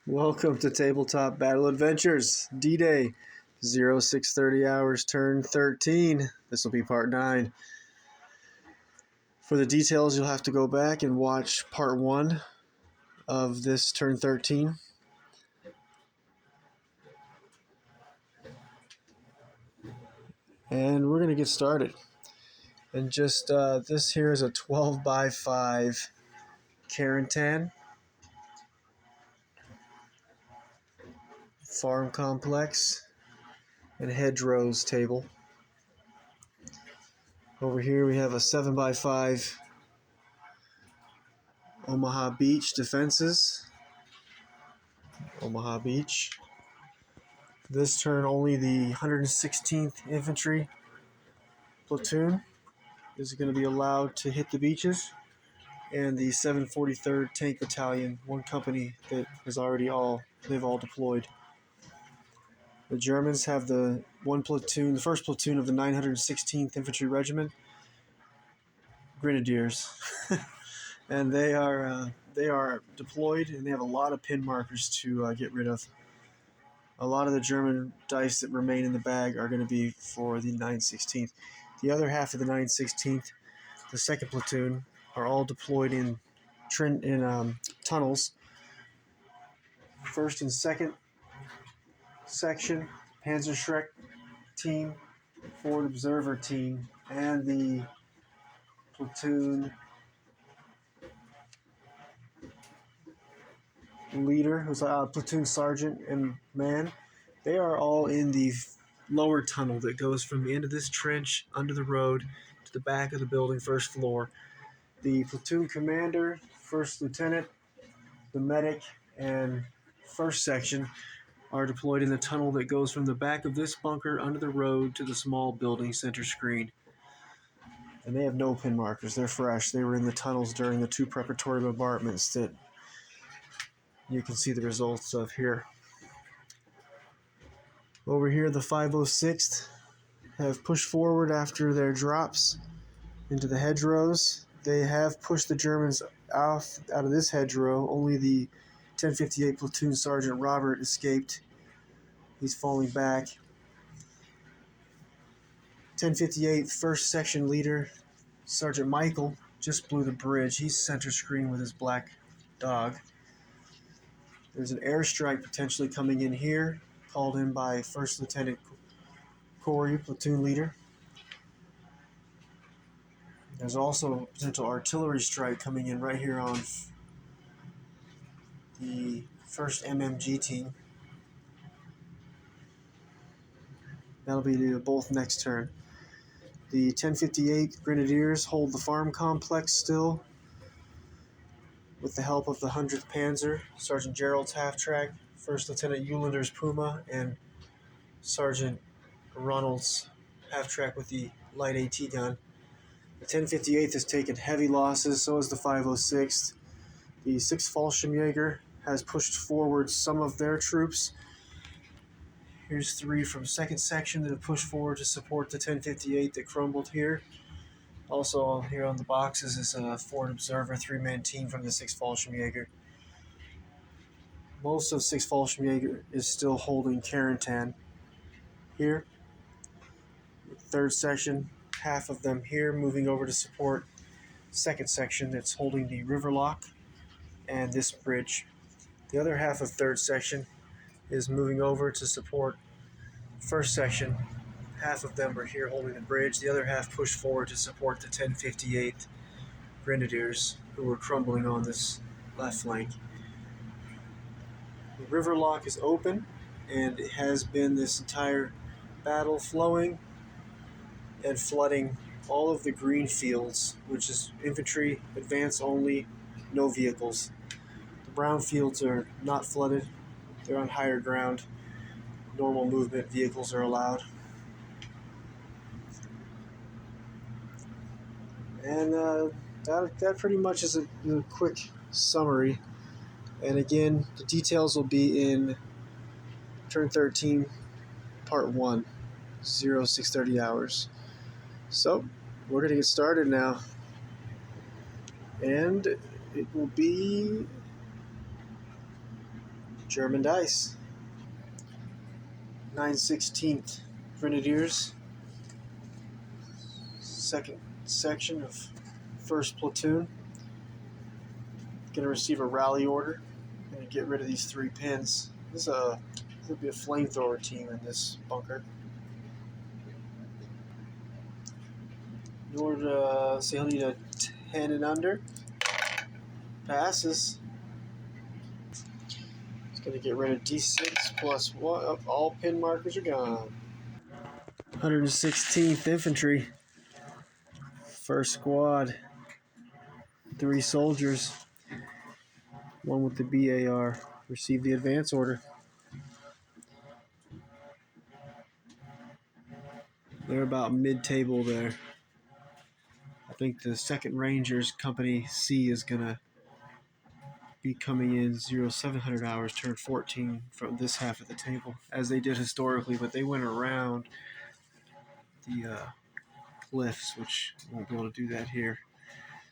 Welcome to Tabletop Battle Adventures, D-Day, 0630 hours, turn 13. This will be part 9. For the details, you'll have to go back and watch part 1 of this turn 13. And we're going to get started. And just, this here is a 12 by 5 Carentan farm complex and hedgerows table. Over here we have a 7 by 5 Omaha Beach defenses. Omaha Beach. This turn only the 116th Infantry Platoon is going to be allowed to hit the beaches, and the 743rd Tank Battalion, one company that is already they've all deployed. The Germans have the first platoon of the 916th Infantry Regiment, Grenadiers, and they are deployed, and they have a lot of pin markers to get rid of. A lot of the German dice that remain in the bag are going to be for the 916th. The other half of the 916th, the second platoon, are all deployed in tunnels. First and second section, Panzerschreck team, forward observer team, and the platoon leader, who's a platoon sergeant and man. They are all in the lower tunnel that goes from the end of this trench under the road to the back of the building, first floor. The platoon commander, first lieutenant, the medic, and first section are deployed in the tunnel that goes from the back of this bunker under the road to the small building center screen. And they have no pin markers. They're fresh. They were in the tunnels during the 2 preparatory bombardments that you can see the results of here. Over here, the 506th have pushed forward after their drops into the hedgerows. They have pushed the Germans out of this hedgerow. Only the 1058 Platoon Sergeant Robert escaped. He's falling back. 1058 First Section Leader Sergeant Michael just blew the bridge. He's center screen with his black dog. There's an airstrike potentially coming in here, called in by First Lieutenant Corey, platoon leader. There's also a potential artillery strike coming in right here on the 1st MMG team. That'll be both next turn. The 1058 Grenadiers hold the farm complex still with the help of the 100th Panzer, Sergeant Gerald's half-track, 1st Lieutenant Eulander's Puma, and Sergeant Ronald's half-track with the light AT gun. The 1058th has taken heavy losses, so has the 506th. The 6th Fallschirmjäger has pushed forward some of their troops. Here's 3 from 2nd Section that have pushed forward to support the 1058 that crumbled here. Also here on the boxes is a forward observer 3-man team from the 6th Fallschirmjäger. Most of 6th Fallschirmjäger is still holding Carentan here. 3rd Section, half of them here, moving over to support 2nd Section that's holding the river lock and this bridge. The other half of 3rd Section is moving over to support 1st Section. Half of them are here holding the bridge. The other half pushed forward to support the 1058 Grenadiers, who were crumbling on this left flank. The river lock is open, and it has been this entire battle, flowing and flooding all of the green fields, which is infantry, advance only, no vehicles. The brown fields are not flooded. They're on higher ground. Normal movement vehicles are allowed. And that pretty much is a quick summary. And again, the details will be in turn 13, part 1, 0630 hours. So, we're going to get started now. And it will be German dice. 9/16 Grenadiers, second section of 1st Platoon. Going to receive a rally order. Going to get rid of these 3 pins. This will be a flamethrower team in this bunker. In order to, so he'll need a 10 and under. Passes. He's going to get rid of D6 plus 1. Oh, all pin markers are gone. 116th Infantry. 1st Squad. 3 soldiers. 1 with the BAR. Receive the advance order. They're about mid-table there. I think the 2nd Rangers Company C is going to be coming in 0700 hours, turn 14 from this half of the table, as they did historically, but they went around the cliffs, which won't be able to do that here.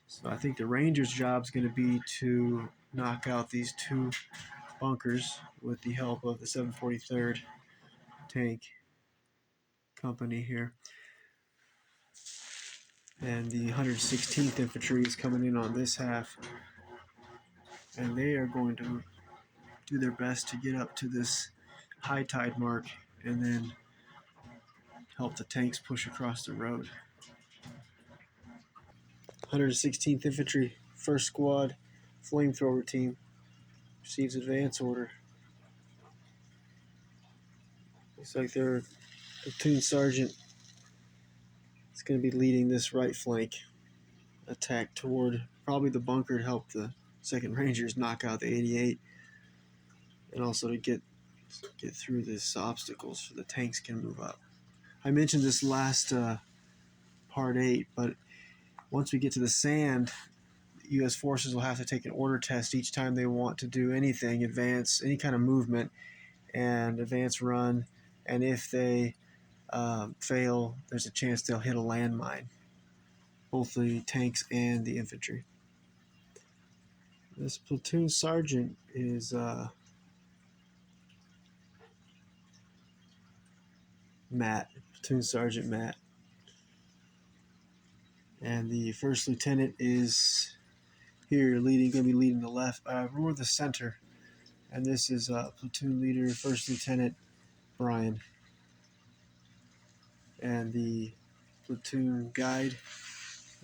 So I think the Rangers' job is going to be to knock out these 2 bunkers with the help of the 743rd Tank Company here. And the 116th Infantry is coming in on this half, and they are going to do their best to get up to this high tide mark and then help the tanks push across the road. 116th Infantry, 1st Squad, flamethrower team, receives advance order. Looks like their platoon sergeant is going to be leading this right flank attack toward probably the bunker to help the 2nd Rangers knock out the 88, and also to get through this obstacles so the tanks can move up. I mentioned this last part 8, but once we get to the sand, U.S. forces will have to take an order test each time they want to do anything, advance, any kind of movement, and advance run. And if they fail, there's a chance they'll hit a landmine, both the tanks and the infantry. This platoon sergeant is Matt, platoon sergeant Matt. And the 1st lieutenant is here, going to be leading the left, more the center. And this is platoon leader, 1st Lieutenant Brian. And the platoon guide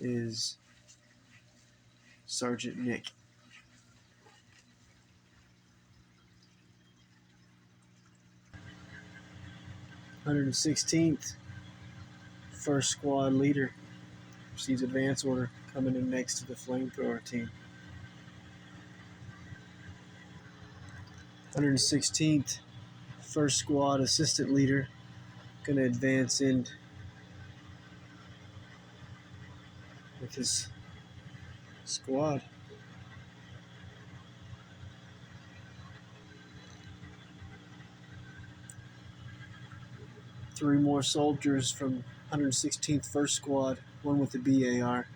is Sergeant Nick. (116th) 1st Squad leader receives advance order, coming in next to the flamethrower team. 116th 1st Squad assistant leader going to advance in with his squad. Three more soldiers from 116th 1st Squad, 1 with the BAR,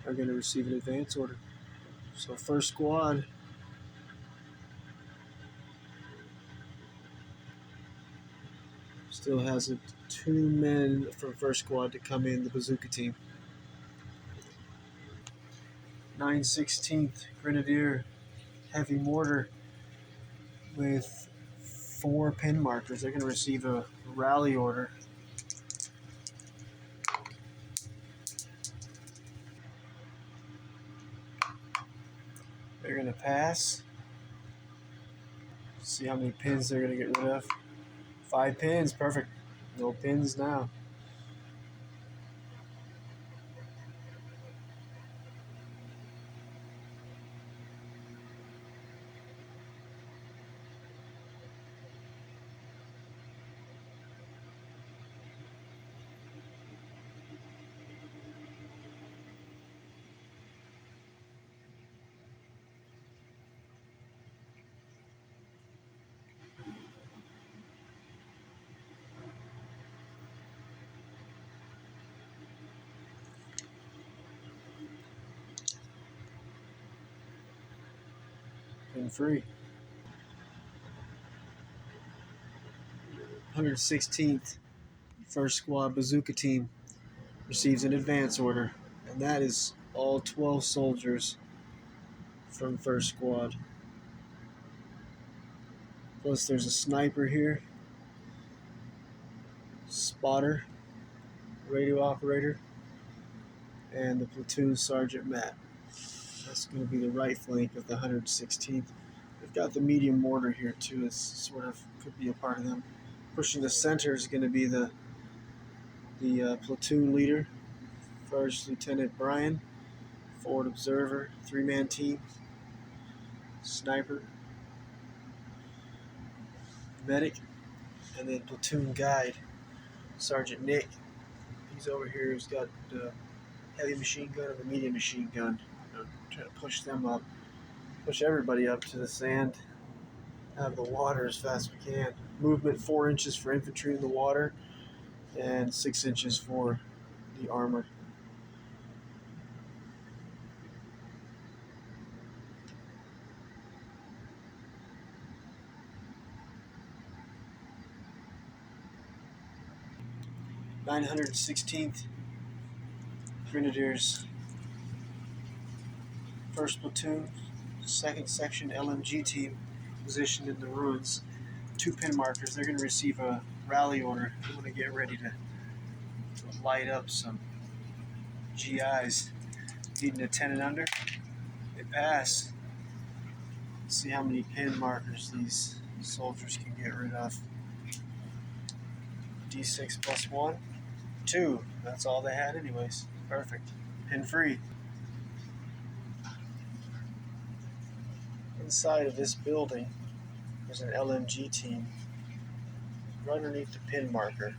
are going to receive an advance order. So 1st Squad still has 2 men from 1st Squad to come in, the bazooka team. 9/16th Grenadier heavy mortar with 4 pin markers. They're going to receive a rally order. They're going to pass. See how many pins they're going to get rid of. 5 pins, perfect. No pins now. Pin free. 116th 1st Squad Bazooka Team receives an advance order, and that is all 12 soldiers from 1st Squad. Plus there's a sniper here, spotter, radio operator, and the platoon sergeant Matt. That's going to be the right flank of the 116th. They've got the medium mortar here too. It's sort of could be a part of them. Pushing the center is going to be the platoon leader, First Lieutenant Brian, forward observer, 3-man team, sniper, medic, and then platoon guide, Sergeant Nick. He's over here. He's got the heavy machine gun and the medium machine gun. Trying to push them up, push everybody up to the sand, out of the water as fast as we can. Movement 4 inches for infantry in the water, and 6 inches for the armor. (916th) Grenadiers, 1st Platoon, 2nd Section LMG Team, positioned in the ruins. 2 pin markers. They're going to receive a rally order. They want to get ready to light up some GIs. Needing a 10 and under. They pass. Let's see how many pin markers these soldiers can get rid of. D6 plus 1. 2. That's all they had anyways. Perfect. Pin free. Inside of this building, there's an LMG team right underneath the pin marker.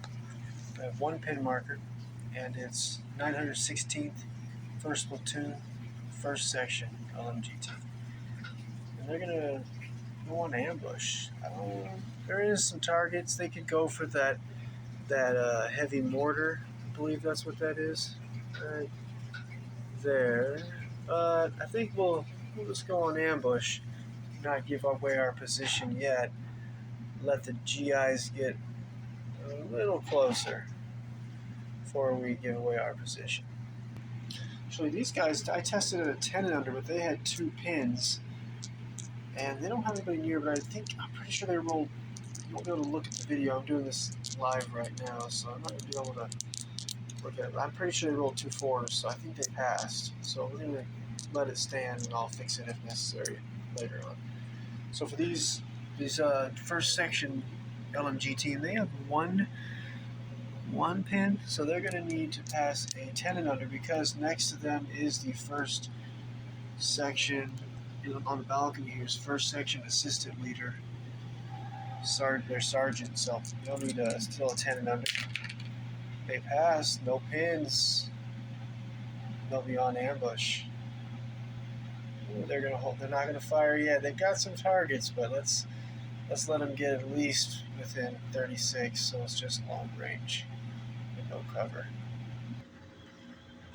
I have 1 pin marker, and it's 916th 1st Platoon, 1st Section LMG team. And they're going to go on ambush. There is some targets. They could go for that heavy mortar. I believe that's what that is. Right there. But I think we'll just go on ambush. Not give away our position yet. Let the GIs get a little closer before we give away our position. Actually, these guys, I tested at a 10 and under, but they had 2 pins. And they don't have anybody near, but I'm pretty sure they rolled. You won't be able to look at the video. I'm doing this live right now, so I'm not going to be able to look at it. But I'm pretty sure they rolled 2 4s, so I think they passed. So we're going to let it stand, and I'll fix it if necessary later on. So for these 1st Section LMG team, they have one pin, so they're going to need to pass a 10 and under, because next to them is the 1st Section, on the balcony here is 1st Section Assistant Leader, their sergeant, so they'll need still a 10 and under. They pass, no pins, they'll be on ambush. They're gonna hold. They're not gonna fire yet. They've got some targets, but let's let them get at least within 36, so it's just long range and no cover.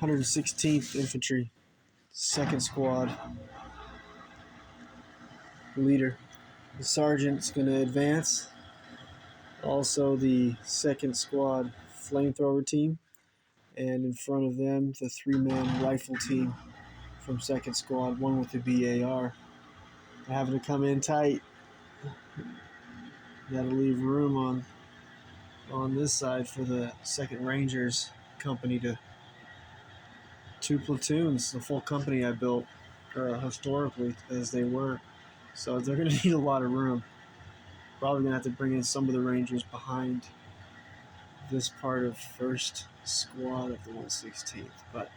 116th Infantry, 2nd Squad leader. The sergeant's gonna advance. Also, the 2nd Squad flamethrower team, and in front of them, the 3-man rifle team from 2nd Squad, one with the BAR. They're having to come in tight. Gotta leave room on this side for the 2nd Rangers company to 2 platoons, the full company I built historically as they were. So they're going to need a lot of room. Probably going to have to bring in some of the Rangers behind this part of 1st Squad of the 116th, but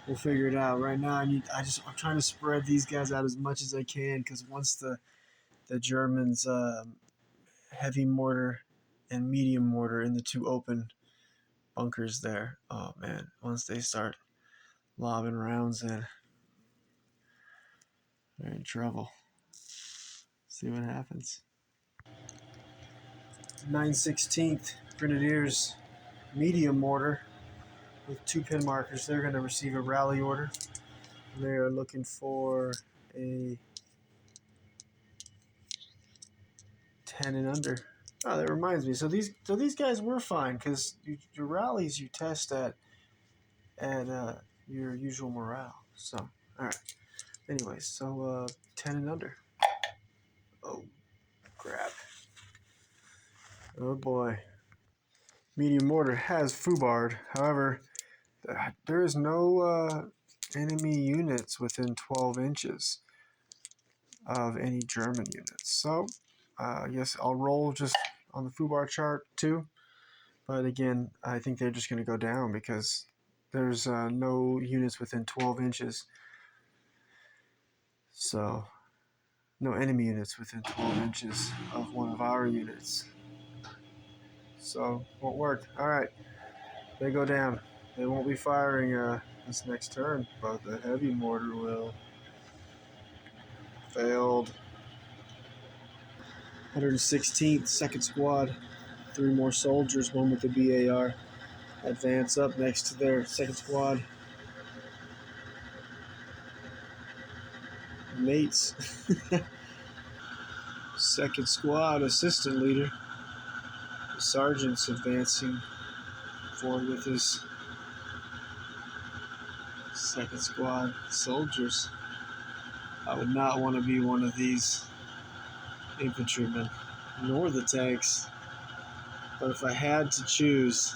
we'll figure it out. Right now, I'm trying to spread these guys out as much as I can, because once the Germans heavy mortar and medium mortar in the 2 open bunkers there, oh man, once they start lobbing rounds in, they're in trouble. See what happens. 916th Grenadiers, medium mortar with 2 pin markers. They're going to receive a rally order. They are looking for a 10 and under. Oh, that reminds me. So these guys were fine because your rallies you test at your usual morale. So all right. Anyways, so 10 and under. Oh crap. Oh boy. Medium mortar has foobarred. However, there is no enemy units within 12 inches of any German units. So yes, I'll roll just on the foobar chart too. But again, I think they're just going to go down because there's no units within 12 inches. So, no enemy units within 12 inches of one of our units. So, won't work. Alright, they go down. They won't be firing this next turn, but the heavy mortar will. Failed. 116th, second squad. 3 more soldiers, one with the BAR. Advance up next to their second squad. Mates. Second squad, assistant leader. The sergeant's advancing forward with his second squad soldiers. I would not want to be one of these infantrymen, nor the tanks. But if I had to choose,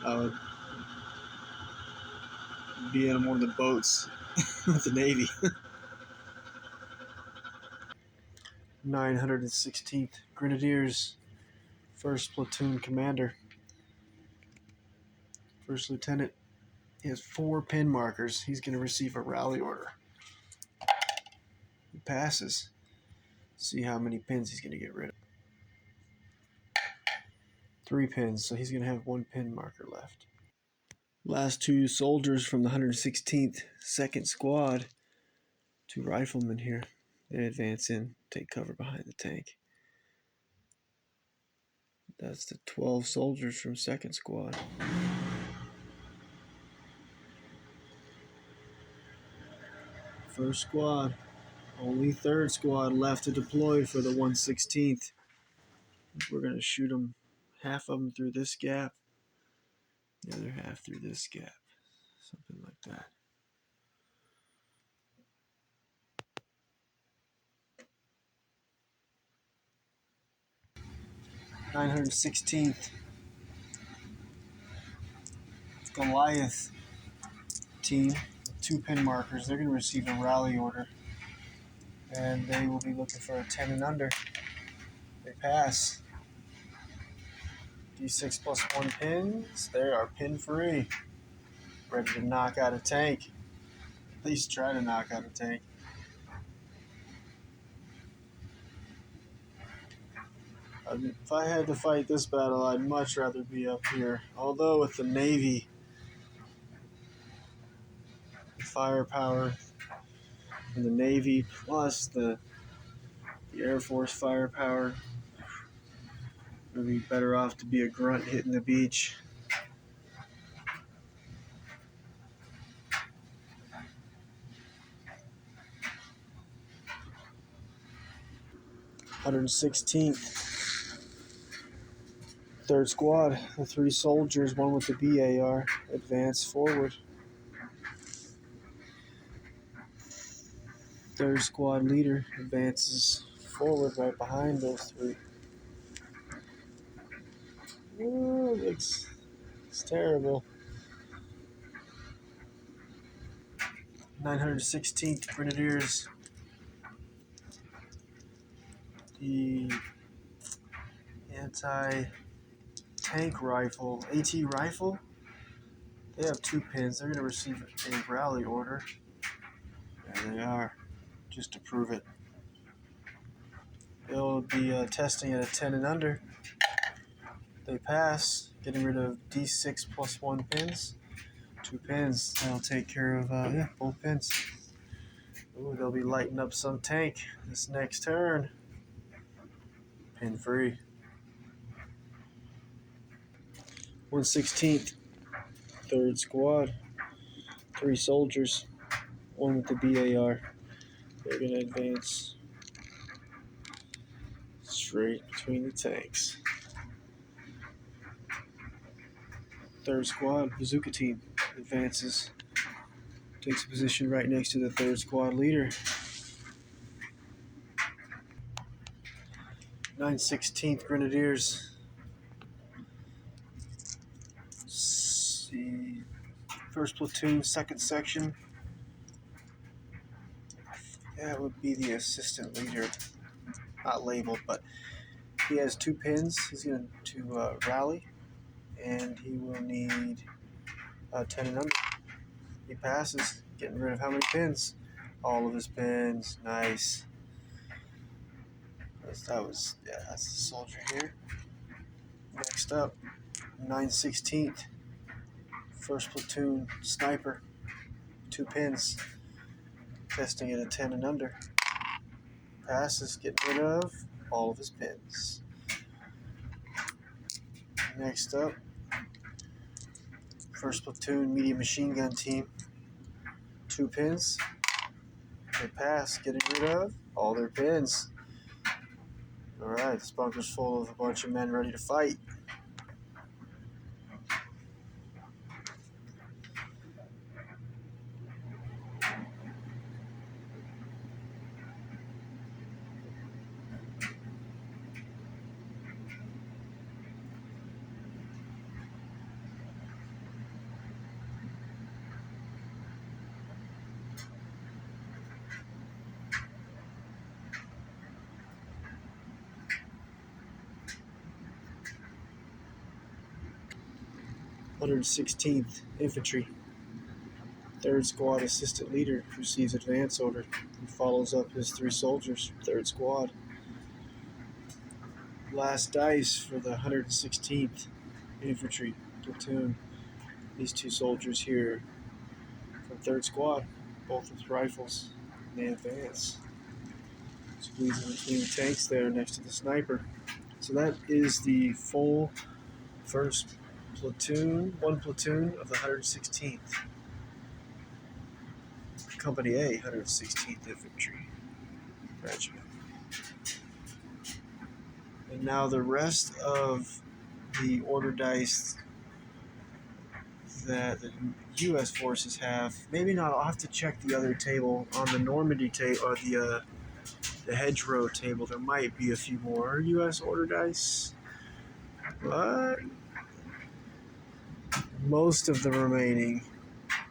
I would be in one of the boats with the Navy. 916th Grenadiers, first platoon commander, first lieutenant. He has 4 pin markers. He's going to receive a rally order. He passes. See how many pins he's going to get rid of. 3 pins, so he's going to have 1 pin marker left. Last 2 soldiers from the 116th second squad, 2 riflemen here. They advance in, take cover behind the tank. That's the 12 soldiers from second squad. First squad. Only third squad left to deploy for the 116th. We're going to shoot them, half of them through this gap, the other half through this gap. Something like that. (916th) Goliath team with 2 pin markers. They're going to receive a rally order, and they will be looking for a 10 and under. They pass. D6 plus 1 pins. They are pin free. Ready to knock out a tank. At least try to knock out a tank. If I had to fight this battle, I'd much rather be up here. Although with the Navy, the firepower, and the Navy plus the Air Force firepower, would be better off to be a grunt hitting the beach. (116th) Third squad, the 3 soldiers, one with the BAR, advance forward. Third squad leader advances forward right behind those 3. Ooh, it's terrible. 916th Grenadiers. The anti-tank rifle, AT rifle. They have 2 pins. They're going to receive a rally order. There they are, just to prove it. They'll be testing at a 10 and under. They pass, getting rid of D6 plus 1 pins. 2 pins. That'll take care of both pins. Ooh, they'll be lighting up some tank this next turn. Pin free. 116th, third squad. 3 soldiers, 1 with the BAR. They're going to advance straight between the tanks. Third squad, bazooka team, advances. Takes a position right next to the third squad leader. 916th Grenadiers. See, first platoon, second section. That would be the assistant leader. Not labeled, but he has 2 pins. He's going to rally, and he will need 10 and under. He passes, getting rid of how many pins? All of his pins. Nice. That's the soldier here. Next up, 916th, first platoon sniper, 2 pins, testing it at 10 and under. Passes, getting rid of all of his pins. Next up, first platoon medium machine gun team, 2 pins. They pass, getting rid of all their pins. Alright, this bunker's full of a bunch of men ready to fight. (116th Infantry). 3rd Squad Assistant Leader receives advance order and follows up his 3 soldiers, 3rd Squad. Last dice for the 116th Infantry Platoon. These 2 soldiers here from 3rd Squad, both with rifles, and they advance. Squeezing between the tanks there next to the sniper. So that is the full first platoon, 1 platoon of the 116th. Company A, 116th Infantry Regiment. And now the rest of the order dice that the U.S. forces have, maybe not, I'll have to check the other table. On the Normandy table, or the hedgerow table, there might be a few more U.S. order dice, but most of the remaining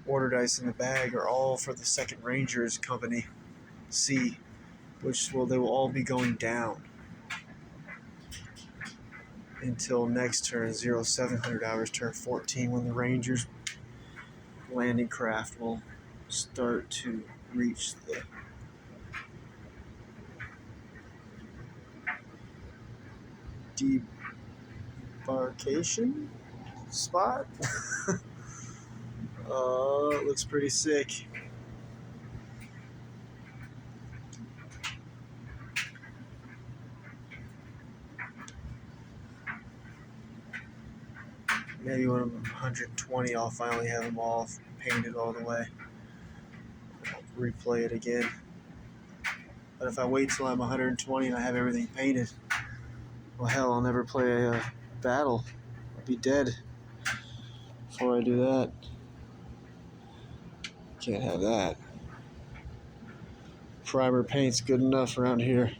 order dice in the bag are all for the 2nd Rangers Company C, which they will all be going down until next turn, 0700 hours, turn 14, when the Rangers landing craft will start to reach the debarkation spot. It looks pretty sick. Maybe when I'm 120, I'll finally have them all painted all the way. I'll replay it again. But if I wait till I'm 120 and I have everything painted, well, hell, I'll never play a battle. I'll be dead before I do that. Can't have that. Primer paint's good enough around here.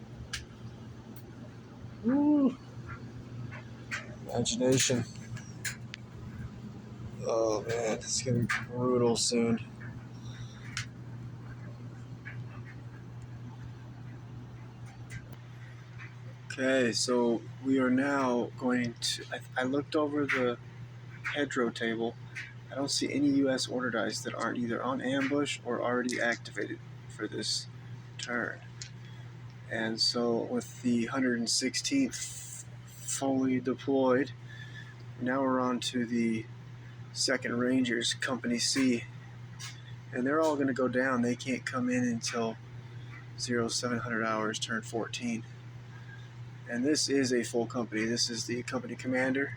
Woo! Imagination. Oh man, it's gonna be brutal soon. Okay, so we are now going to. I looked over the hedgerow table. I don't see any U.S. order dice that aren't either on ambush or already activated for this turn. And so with the 116th fully deployed, now we're on to the 2nd Rangers Company C. And they're all going to go down. They can't come in until 0700 hours, turn 14. And this is a full company. This is the company commander,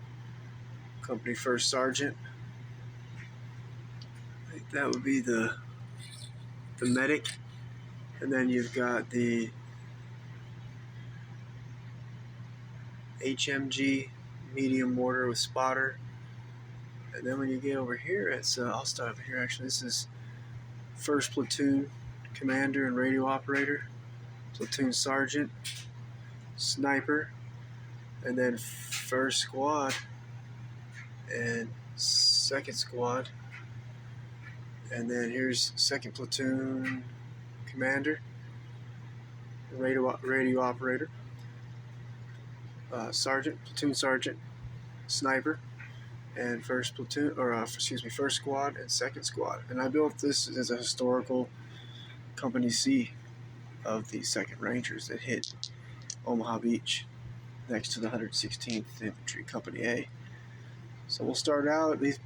company 1st Sergeant. I think that would be the medic. And then you've got the HMG medium mortar with spotter. And then when you get over here, it's I'll start over here actually. This is 1st Platoon Commander and Radio Operator, Platoon Sergeant, Sniper, and then 1st Squad and 2nd Squad. And then here's 2nd Platoon Commander, Radio Operator, Sergeant, Platoon Sergeant, Sniper, and 1st Platoon, or 1st Squad and 2nd Squad. And I built this as a historical Company C of the 2nd Rangers that hit Omaha Beach next to the 116th Infantry Company A. So we'll start out, these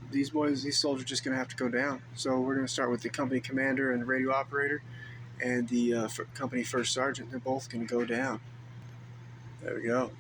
soldiers are just going to have to go down. So we're going to start with the company commander and radio operator and the company 1st sergeant. They're both going to go down. There we go.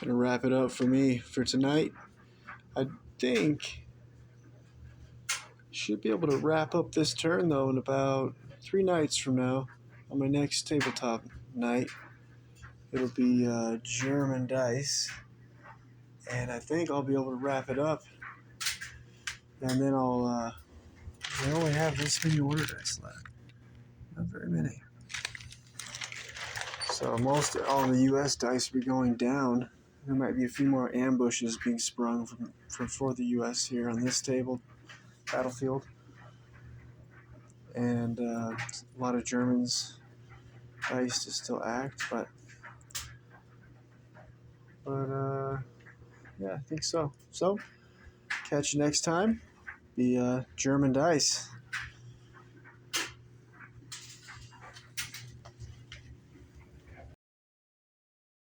Gonna wrap it up for me for tonight. I think should be able to wrap up this turn though in about 3 nights from now. On my next tabletop night, it'll be German dice, and I think I'll be able to wrap it up. And then I only have this many order dice left, not very many. So all the U.S. dice will be going down. There might be a few more ambushes being sprung for the U.S. here on this battlefield. And a lot of Germans dice to still act, but yeah, I think so. So Catch you next time. Be German dice.